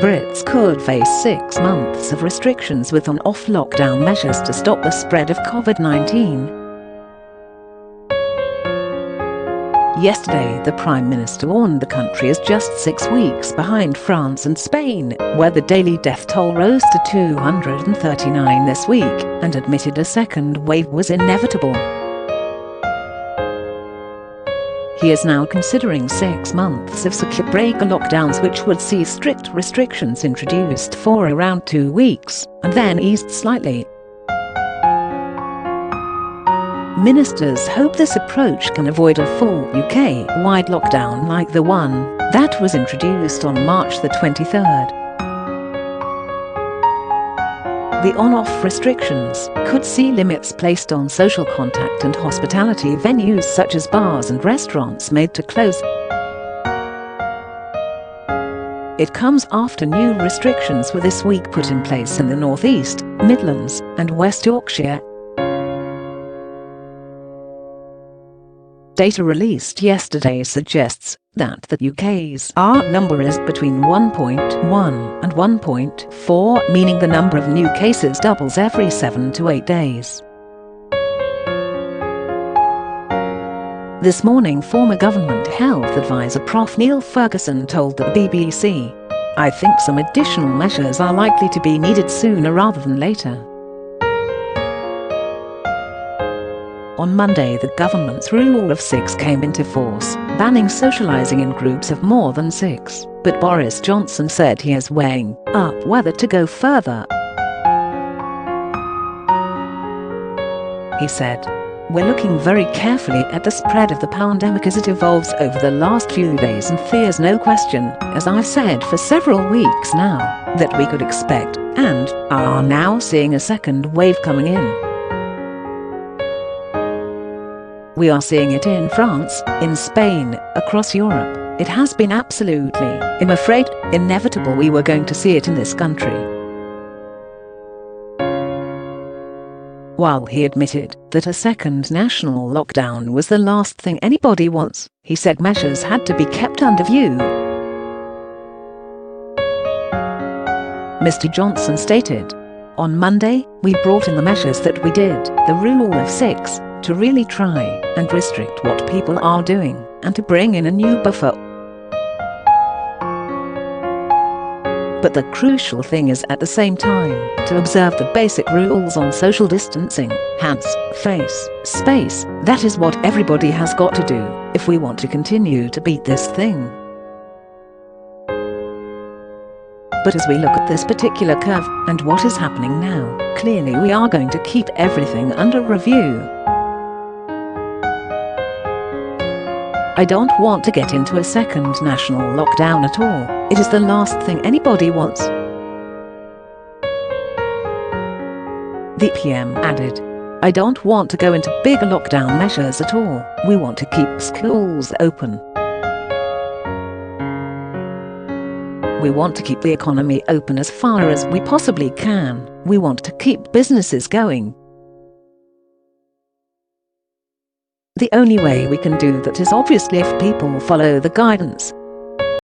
Brits could face 6 months of restrictions with on-off lockdown measures to stop the spread of COVID-19. Yesterday, the Prime Minister warned the country is just 6 weeks behind France and Spain, where the daily death toll rose to 239 this week, and admitted a second wave was inevitable. He is now considering 6 months of circuit breaker lockdowns, which would see strict restrictions introduced for around 2 weeks, and then eased slightly. Ministers hope this approach can avoid a full UK-wide lockdown like the one that was introduced on March the 23rd. The on-off restrictions could see limits placed on social contact and hospitality venues such as bars and restaurants made to close. It comes after new restrictions were this week put in place in the North East, Midlands and West Yorkshire. Data released yesterday suggests that the UK's R number is between 1.1 and 1.4, meaning the number of new cases doubles every 7 to 8 days. This morning, former Government Health Advisor Prof Neil Ferguson told the BBC, "I think some additional measures are likely to be needed sooner rather than later." On Monday, the government's rule of 6 came into force, banning socialising in groups of more than 6, but Boris Johnson said he is weighing up whether to go further. He said, "We're looking very carefully at the spread of the pandemic as it evolves over the last few days, and there's no question, as I've said for several weeks now, that we could expect, and are now seeing, a second wave coming in. We are seeing it in France, in Spain, across Europe. It has been absolutely, I'm afraid, inevitable we were going to see it in this country." While he admitted that a second national lockdown was the last thing anybody wants, he said measures had to be kept under view. Mr. Johnson stated, "On Monday, we brought in the measures that we did, the rule of 6, to really try and restrict what people are doing, and to bring in a new buffer. But the crucial thing is at the same time to observe the basic rules on social distancing, hands, face, space. That is what everybody has got to do if we want to continue to beat this thing." But as we look at this particular curve and what is happening now, clearly we are going to keep everything under review. I don't want to get into a second national lockdown at all. It is the last thing anybody wants. The PM added, "I don't want to go into bigger lockdown measures at all. We want to keep schools open. We want to keep the economy open as far as we possibly can. We want to keep businesses going. The only way we can do that is obviously if people follow the guidance